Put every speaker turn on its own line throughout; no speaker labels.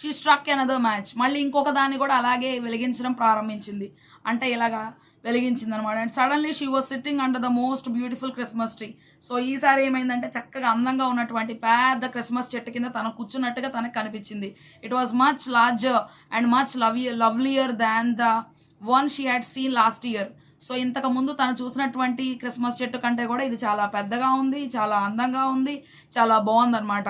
She struck another match. మళ్ళీ ఇంకొక దాన్ని కూడా అలాగే వెలిగించడం ప్రారంభించింది. అంటే ఇలాగా వెలిగించింది అనమాట. And suddenly she was sitting under the most beautiful Christmas tree. So ఈసారి ఏమైందంటే చక్కగా అందంగా ఉన్నటువంటి పెద్ద క్రిస్మస్ చెట్టు కింద తను కూర్చున్నట్టుగా తనకు కనిపించింది. It was much larger and much lovelier than the one she had seen last year. So ఇంతకు ముందు తను చూసినటువంటి క్రిస్మస్ చెట్టు కంటే కూడా ఇది చాలా పెద్దగా ఉంది, చాలా అందంగా ఉంది, చాలా బాగుందన్నమాట.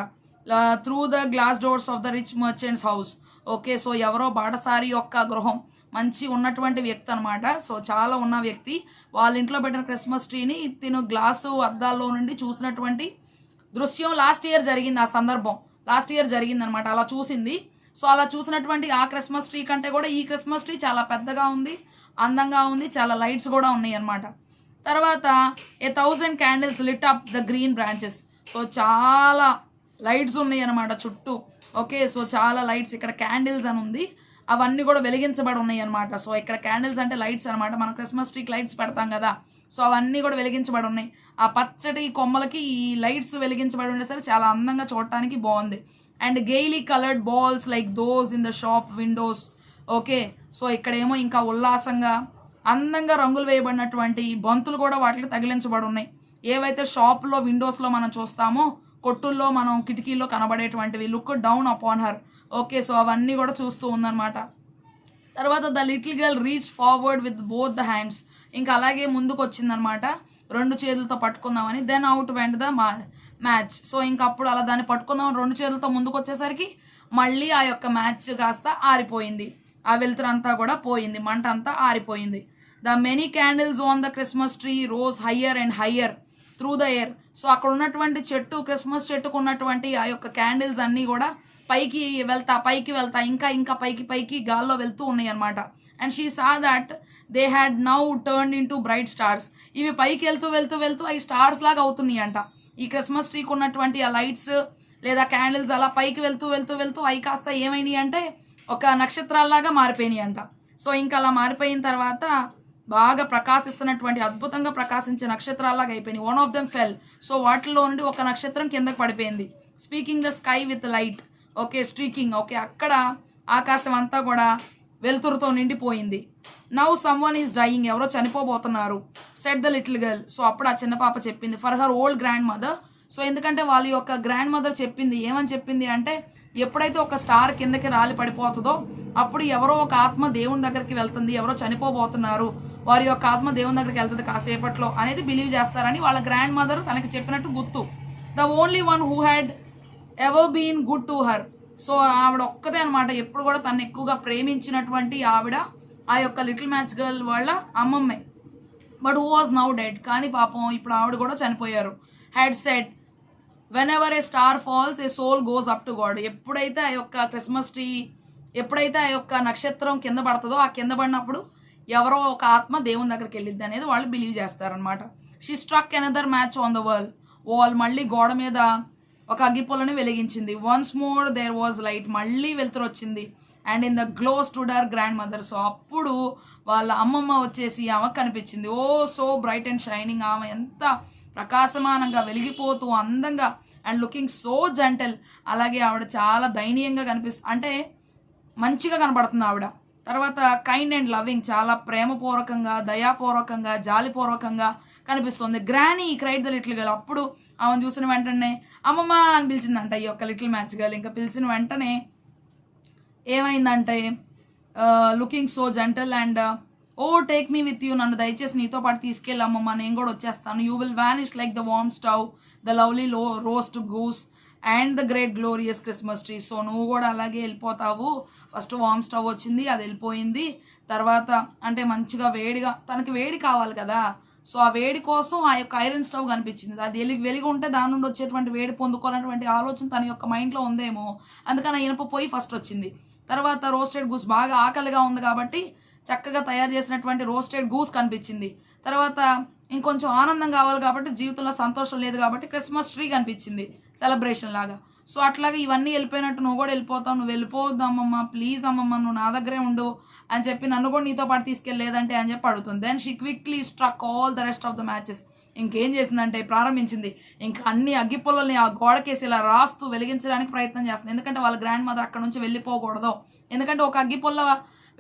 Through the glass doors of the rich merchant's house. Okay, so ఎవరో బాటసారి యొక్క గృహం, మంచి ఉన్నటువంటి వ్యక్తి అనమాట. సో చాలా ఉన్న వ్యక్తి వాళ్ళ ఇంట్లో పెట్టిన క్రిస్మస్ ట్రీని తిను గ్లాసు అద్దాల్లో నుండి చూసినటువంటి దృశ్యం లాస్ట్ ఇయర్ జరిగింది. ఆ సందర్భం లాస్ట్ ఇయర్ జరిగింది అనమాట. అలా చూసింది. సో అలా చూసినటువంటి ఆ క్రిస్మస్ ట్రీ కంటే కూడా ఈ క్రిస్మస్ ట్రీ చాలా పెద్దగా ఉంది, అందంగా ఉంది, చాలా లైట్స్ కూడా ఉన్నాయి అనమాట. తర్వాత 1,000 candles lit up the green branches. So చాలా లైట్స్ ఉన్నాయి అనమాట చుట్టూ. ఓకే, సో చాలా లైట్స్, ఇక్కడ క్యాండిల్స్ అని ఉంది, అవన్నీ కూడా వెలిగించబడి ఉన్నాయి అనమాట. సో ఇక్కడ క్యాండిల్స్ అంటే లైట్స్ అనమాట. మనం క్రిస్మస్ ట్రీకి లైట్స్ పెడతాం కదా, సో అవన్నీ కూడా వెలిగించబడి ఉన్నాయి. ఆ పచ్చటి కొమ్మలకి ఈ లైట్స్ వెలిగించబడి ఉండేసరికి చాలా అందంగా చూడటానికి బాగుంది. And gaily coloured balls like those in the shop windows. Okay, so ఇక్కడేమో ఇంకా ఉల్లాసంగా అందంగా రంగులు వేయబడినటువంటి బంతులు కూడా వాటికి తగిలించబడి ఉన్నాయి. ఏవైతే షాప్లో విండోస్లో మనం చూస్తామో, కొట్టుల్లో మనం కిటికీల్లో కనబడేటువంటివి. Look down upon her. Okay, so అవన్నీ కూడా చూస్తూ ఉందన్నమాట. తర్వాత the little girl reach forward with both the hands. ఇంకా అలాగే ముందుకు వచ్చిందనమాట, 2 చేతులతో పట్టుకుందామని. Then out went the match. So ఇంకా అప్పుడు అలా దాన్ని పట్టుకుందామని 2 చేతులతో ముందుకు వచ్చేసరికి మళ్ళీ ఆ యొక్క మ్యాచ్ కాస్త ఆరిపోయింది. ఆ వెలుతురంతా కూడా పోయింది, మంట అంతా ఆరిపోయింది. The many candles on the Christmas tree rose higher and higher through the air. So అక్కడ ఉన్నటువంటి చెట్టు, క్రిస్మస్ చెట్టుకు ఉన్నటువంటి ఆ యొక్క క్యాండిల్స్ అన్నీ కూడా పైకి వెళ్తా ఇంకా ఇంకా పైకి గాల్లో వెళ్తూ ఉన్నాయి అనమాట. And she saw that they had now turned in to bright stars. ఇవి పైకి వెళ్తూ అవి స్టార్స్ లాగా అవుతున్నాయి అంట. ఈ క్రిస్మస్ ట్రీకి ఉన్నటువంటి ఆ లైట్స్ లేదా క్యాండిల్స్ అలా పైకి వెళ్తూ అవి కాస్త ఏమైనాయి అంటే ఒక నక్షత్రాల్లాగా మారిపోయినాయి అంట. సో ఇంకా అలా మారిపోయిన తర్వాత బాగా ప్రకాశిస్తున్నటువంటి, అద్భుతంగా ప్రకాశించే నక్షత్రాల్లాగా అయిపోయినాయి. One of them fell. So వాటిలో నుండి ఒక నక్షత్రం కిందకి పడిపోయింది. Speaking the sky with light. Okay, streaking. Okay, అక్కడ ఆకాశం అంతా కూడా వెలుతురుతో నిండిపోయింది. Now someone is dying. ఎవరో చనిపోబోతున్నారు. Said the little girl. So అప్పుడు ఆ చిన్న పాప చెప్పింది. For her old grandmother. So ఎందుకంటే వాళ్ళ యొక్క గ్రాండ్ మదర్ చెప్పింది. ఏమని చెప్పింది అంటే, ఎప్పుడైతే ఒక స్టార్ కిందకి రాలి పడిపోతుందో అప్పుడు ఎవరో ఒక ఆత్మ దేవుని దగ్గరికి వెళ్తుంది, ఎవరో చనిపోబోతున్నారు, వారి యొక్క ఆత్మ దేవుని దగ్గరికి వెళ్తుంది కాసేపట్లో అనేది బిలీవ్ చేస్తారని వాళ్ళ గ్రాండ్ మదర్ తనకి చెప్పినట్టు గుర్తు. The only one who had ever been good to her. So ఆవిడ ఒక్కతే అనమాట ఎప్పుడు కూడా తను ఎక్కువగా ప్రేమించినటువంటి ఆవిడ ఆ యొక్క లిటిల్ మ్యాచ్ గర్ల్ వాళ్ళ అమ్మమ్మే. But who was now dead. కానీ పాపం ఇప్పుడు ఆవిడ కూడా చనిపోయారు. Had said whenever a star falls a soul goes up to God. ఎప్పుడైతే ఆ యొక్క క్రిస్మస్ ట్రీ, ఎప్పుడైతే ఆ యొక్క నక్షత్రం కింద పడుతుందో, ఆ కింద పడినప్పుడు ఎవరో ఒక ఆత్మ దేవుని దగ్గరికి వెళ్ళిద్ది అనేది వాళ్ళు బిలీవ్ చేస్తారనమాట. She struck another match on the wall. మళ్ళీ గోడ మీద ఒక అగ్గిపుల్లని వెలిగించింది. Once more there was light. మళ్ళీ వెలుతురు వచ్చింది. And in the glow stood her grandmother. So అప్పుడు వాళ్ళ అమ్మమ్మ వచ్చేసి ఆమెకు కనిపించింది. Oh so bright and shining. ఆమె ఎంత ప్రకాశమానంగా వెలిగిపోతూ అందంగా అండ్ లుకింగ్ సో జెంటల్. అలాగే ఆవిడ చాలా దయనీయంగా అంటే మంచిగా కనబడుతుంది ఆవిడ. తర్వాత కైండ్ అండ్ లవింగ్. చాలా ప్రేమపూర్వకంగా, దయాపూర్వకంగా, జాలిపూర్వకంగా కనిపిస్తుంది. Granny cried the little girl. అప్పుడు ఆమెను చూసిన వెంటనే అమ్మమ్మ అని పిలిచిందంట ఈ యొక్క లిటిల్ మ్యాచ్ గర్ల్. ఇంకా పిలిచిన వెంటనే ఏమైందంటే looking so gentle and oh take me with you. నన్ను దయచేసి నీతో పాటు తీసుకెళ్ళి అమ్మమ్మ, నేను కూడా వచ్చేస్తాను. You will vanish like the warm stove, the lovely roast goose and the great glorious Christmas tree. So నువ్వు కూడా అలాగే వెళ్ళిపోతావు. ఫస్ట్ వార్మ్ స్టవ్ వచ్చింది, అది వెళ్ళిపోయింది. తర్వాత అంటే మంచిగా వేడిగా, తనకి వేడి కావాలి కదా, సో ఆ వేడి కోసం ఆ యొక్క ఐరన్ స్టవ్ కనిపించింది. అది వెలిగి ఉంటే దాని నుండి వచ్చేటువంటి వేడి పొందుకోవాలన్నటువంటి ఆలోచన తన యొక్క మైండ్లో ఉందేమో, అందుకని ఆ ఇనుప పొయ్యి ఫస్ట్ వచ్చింది. తర్వాత రోస్టెడ్ గూస్, బాగా ఆకలిగా ఉంది కాబట్టి చక్కగా తయారు చేసినటువంటి రోస్టెడ్ గూస్ కనిపించింది. తర్వాత ఇంకొంచెం ఆనందం కావాలి కాబట్టి, జీవితంలో సంతోషం లేదు కాబట్టి క్రిస్మస్ ట్రీ కనిపించింది సెలబ్రేషన్ లాగా. సో అట్లాగే ఇవన్నీ వెళ్ళిపోయినట్టు నువ్వు కూడా వెళ్ళిపోతావు, నువ్వు వెళ్ళిపోవద్దు అమ్మమ్మ, ప్లీజ్ అమ్మమ్మ నువ్వు నా దగ్గరే ఉండు అని చెప్పి నన్ను కూడా నీతో పాటు తీసుకెళ్ళలేదంటే అని చెప్పి అడుగుతుంది. Then she quickly struck all the rest of the matches. ఇంకేం చేసిందంటే ప్రారంభించింది ఇంకా అన్ని అగ్గిపుల్లల్ని ఆ గోడకేసి ఇలా రాస్తూ వెలిగించడానికి ప్రయత్నం చేస్తుంది. ఎందుకంటే వాళ్ళ గ్రాండ్ మదర్ అక్కడ నుంచి వెళ్ళిపోకూడదు. ఎందుకంటే ఒక అగ్గిపుల్ల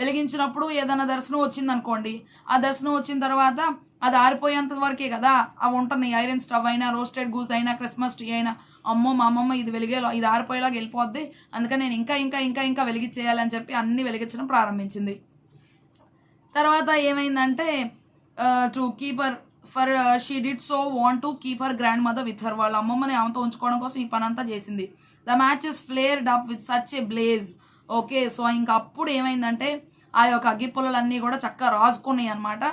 వెలిగించినప్పుడు ఏదైనా దర్శనం వచ్చిందనుకోండి, ఆ దర్శనం వచ్చిన తర్వాత అది ఆరిపోయేంత వరకే కదా అవి ఉంటున్నాయి. ఐరన్ స్టవ్ అయినా, రోస్టెడ్ గూస్ అయినా, క్రిస్మస్ ట్రీ అయినా, అమ్మో మా అమ్మమ్మ ఇది ఇది ఆరిపోయేలాగా వెళ్ళిపోద్ది, అందుకని నేను ఇంకా ఇంకా ఇంకా ఇంకా వెలిగించేయాలని చెప్పి అన్ని వెలిగించడం ప్రారంభించింది. తర్వాత ఏమైందంటే to keep her for she did so want to keep her grand mother with her. వాళ్ళ అమ్మమ్మని ఆమెతో ఉంచుకోవడం కోసం ఈ పని అంతా చేసింది. The matches flared up with such a blaze. Okay, so ఇంకా అప్పుడు ఏమైందంటే ఆ యొక్క అగ్గిపుల్లలన్నీ కూడా చక్కగా రాసుకున్నాయి అనమాట.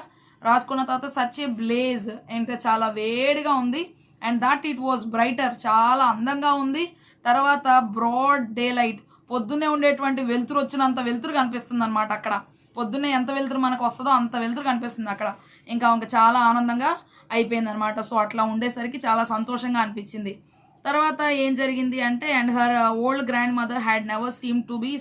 రాసుకున్న తర్వాత సచ్ ఏ బ్లేజ్ అంటే చాలా వేడిగా ఉంది. And that it was brighter, చాలా అందంగా ఉంది. తర్వాత బ్రాడ్ డే లైట్, పొద్దున్నే ఉండేటువంటి వెలుతురు వచ్చినంత వెలుతురు కనిపిస్తుంది అనమాట. అక్కడ పొద్దున్నే ఎంత వెలుతురు మనకు వస్తుందో అంత వెలుతురు కనిపిస్తుంది అక్కడ. ఇంకా చాలా ఆనందంగా అయిపోయింది అనమాట. సో అట్లా ఉండేసరికి చాలా సంతోషంగా అనిపించింది. తర్వాత ఏం జరిగింది అంటే and her old grandmother had never seem to be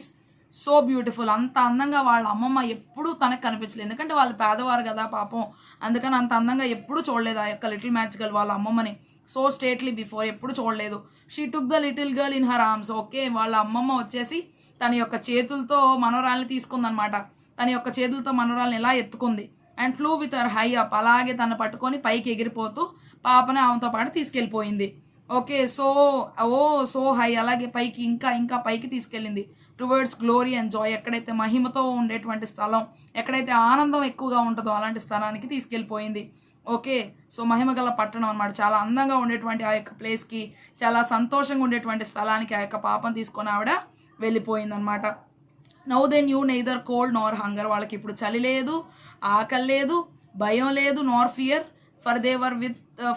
so beautiful. అంత అందంగా వాళ్ళ అమ్మమ్మ ఎప్పుడూ తనకు కనిపించలేదు. ఎందుకంటే వాళ్ళు పేదవారు కదా పాపం, అందుకని అంత అందంగా ఎప్పుడూ చూడలేదు ఆ యొక్క లిటిల్ మ్యాచ్ గర్ల్ వాళ్ళ అమ్మమ్మని. సో స్టేట్లీ బిఫోర్ ఎప్పుడు చూడలేదు. She took the little girl in her arms. Okay, వాళ్ళ అమ్మమ్మ వచ్చేసి తన యొక్క చేతులతో మనవరాల్ని తీసుకుందనమాట. తన యొక్క చేతులతో మనవరాల్ని ఎలా ఎత్తుకుంది. And flew with her high up, అలాగే తను పట్టుకొని పైకి ఎగిరిపోతూ పాపని ఆమెతో పాటు తీసుకెళ్ళిపోయింది. ఓకే, సో హై, అలాగే పైకి ఇంకా ఇంకా పైకి తీసుకెళ్ళింది. టువర్డ్స్ గ్లోరీ అండ్ జాయ్, ఎక్కడైతే మహిమతో ఉండేటువంటి స్థలం, ఎక్కడైతే ఆనందం ఎక్కువగా ఉంటుందో అలాంటి స్థలానికి తీసుకెళ్ళిపోయింది. ఓకే, సో మహిమ గల పట్టణం అనమాట. చాలా అందంగా ఉండేటువంటి ఆ యొక్క ప్లేస్కి, చాలా సంతోషంగా ఉండేటువంటి స్థలానికి ఆ యొక్క పాపను తీసుకొని ఆవిడ వెళ్ళిపోయిందనమాట. Now they knew neither cold nor hunger. వాళ్ళకి ఇప్పుడు చలి లేదు, ఆకలి లేదు, భయం లేదు, nor fear,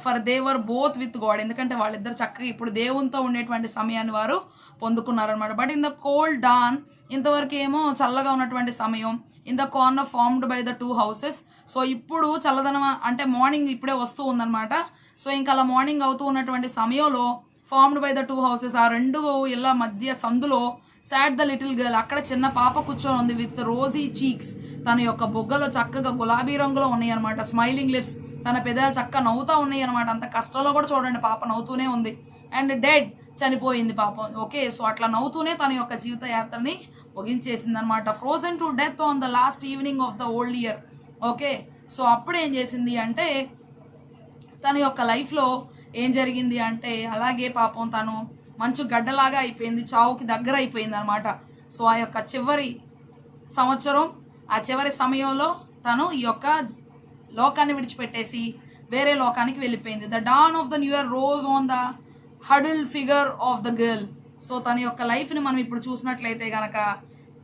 for they were both with God. ఎందుకంటే వాళ్ళిద్దరు చక్కగా ఇప్పుడు దేవునితో ఉండేటువంటి సమయాన్ని వారు పొందుకున్నారనమాట. But in the cold dawn, ఇంతవరకు ఏమో చల్లగా ఉన్నటువంటి సమయం, in the corner formed by the 2 houses. So ఇప్పుడు చల్లదనం అంటే మార్నింగ్ ఇప్పుడే వస్తూ ఉందన్నమాట. సో ఇంకా అలా మార్నింగ్ అవుతూ ఉన్నటువంటి సమయంలో ఫార్మ్డ్ బై ద 2 houses, ఆ 2 ఇళ్ళ మధ్య సందులో సాట్ ద లిటిల్ గర్ల్, అక్కడ చిన్న పాప కూర్చొని ఉంది. విత్ రోజీ చీక్స్, తన యొక్క బొగ్గలు చక్కగా గులాబీ రంగులో ఉన్నాయి అనమాట. స్మైలింగ్ లిప్స్, తన పెదాలు చక్కగా నవ్వుతూ ఉన్నాయి అనమాట. అంత కష్టంలో కూడా చూడండి పాప నవ్వుతూనే ఉంది. అండ్ డెడ్, చనిపోయింది పాపం. ఓకే, సో అట్లా నవ్వుతూనే తన యొక్క జీవిత యాత్రని ముగించేసింది అనమాట. Frozen to death on the last evening of the old year. Okay, so అప్పుడు ఏం చేసింది అంటే తన యొక్క లైఫ్లో ఏం జరిగింది అంటే అలాగే పాపం తను మంచు గడ్డలాగా అయిపోయింది, చావుకి దగ్గర అయిపోయింది అనమాట. సో ఆ యొక్క చివరి సంవత్సరం, ఆ చివరి సమయంలో తను ఈ యొక్క లోకాన్ని విడిచిపెట్టేసి వేరే లోకానికి వెళ్ళిపోయింది. The don of the new year rose on the huddle figure of the girl. So తన యొక్క లైఫ్ని మనం ఇప్పుడు చూసినట్లయితే కనుక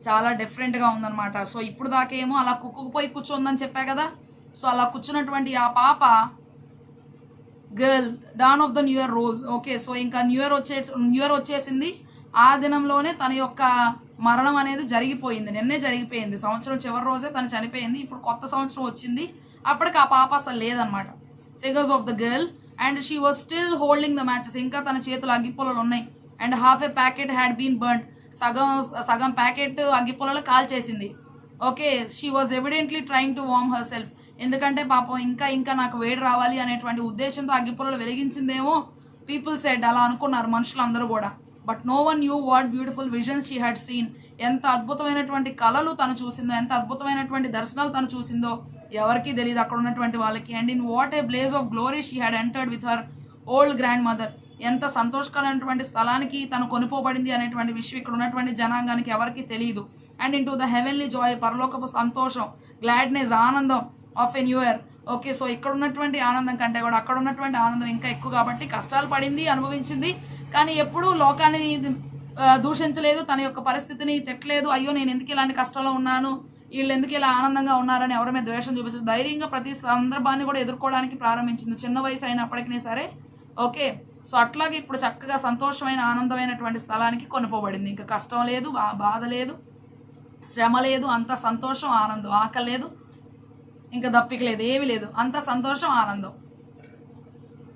చాలా డిఫరెంట్గా ఉందన్నమాట. సో ఇప్పుడు దాకేమో అలా కుక్కుపోయి కూర్చోందని చెప్పా కదా. సో అలా కూర్చున్నటువంటి ఆ పాప girl, don of the new year rose. Okay, so ఇంకా న్యూ ఇయర్ వచ్చేసింది. ఆ దినంలోనే తన యొక్క మరణం అనేది జరిగిపోయింది, నిన్నే జరిగిపోయింది. సంవత్సరం చివరి రోజే తను చనిపోయింది. ఇప్పుడు కొత్త సంవత్సరం వచ్చింది, అప్పటికి ఆ పాప అసలు లేదనమాట. Figures of the girl and she was still holding the matches. ఇంకా తన చేతులు అగ్గిపుల్లలు ఉన్నాయి. And half a packet had been burned, సగం ప్యాకెట్ అగ్గిపుల్లలు కాల్చేసింది. Okay, she was evidently trying to warm herself. ఎందుకంటే పాపం ఇంకా ఇంకా నాకు వేడి రావాలి అనేటువంటి ఉద్దేశంతో అగ్గిపుల్లలు వెలిగించిందేమో. పీపుల్ సెడ్, అలా అనుకున్నారు మనుషులందరూ కూడా. But no one knew what beautiful visions she had seen. ఎంత అద్భుతమైనటువంటి కళలు తను చూసిందో, ఎంత అద్భుతమైనటువంటి దర్శనాలు తను చూసిందో ఎవరికీ తెలియదు అక్కడ ఉన్నటువంటి వాళ్ళకి. And in what a blaze of glory she had entered with her old grand mother. ఎంత సంతోషకరమైనటువంటి స్థలానికి తను కొనుపోబడింది అనేటువంటి విషయం ఇక్కడ ఉన్నటువంటి జనాంగానికి ఎవరికి తెలియదు. And in to the heavenly Joy, పరలోకపు సంతోషం, గ్లాడ్నెస్, ఆనందం of a new year. Okay, so ఇక్కడ ఉన్నటువంటి ఆనందం కంటే కూడా అక్కడ ఉన్నటువంటి ఆనందం ఇంకా ఎక్కువ. కాబట్టి కష్టాలు పడింది, అనుభవించింది, కానీ ఎప్పుడూ లోకాన్ని దూషించలేదు, తన యొక్క పరిస్థితిని తిట్టలేదు. అయ్యో నేను ఎందుకు ఇలాంటి కష్టంలో ఉన్నాను, వీళ్ళు ఎందుకు ఇలా ఆనందంగా ఉన్నారని ఎవరి మీద ద్వేషం చూపించదు. ధైర్యంగా ప్రతి సందర్భాన్ని కూడా ఎదుర్కోవడానికి ప్రారంభించింది, చిన్న వయసు అయినప్పటికీ సరే. ఓకే, సో అట్లాగే ఇప్పుడు చక్కగా సంతోషమైన ఆనందమైనటువంటి స్థలానికి కొనుపోబడింది. ఇంకా కష్టం లేదు, బాధ లేదు, శ్రమ లేదు, అంత సంతోషం, ఆనందం. ఆకలి లేదు, ఇంకా దప్పిక లేదు, ఏమీ లేదు, అంత సంతోషం, ఆనందం.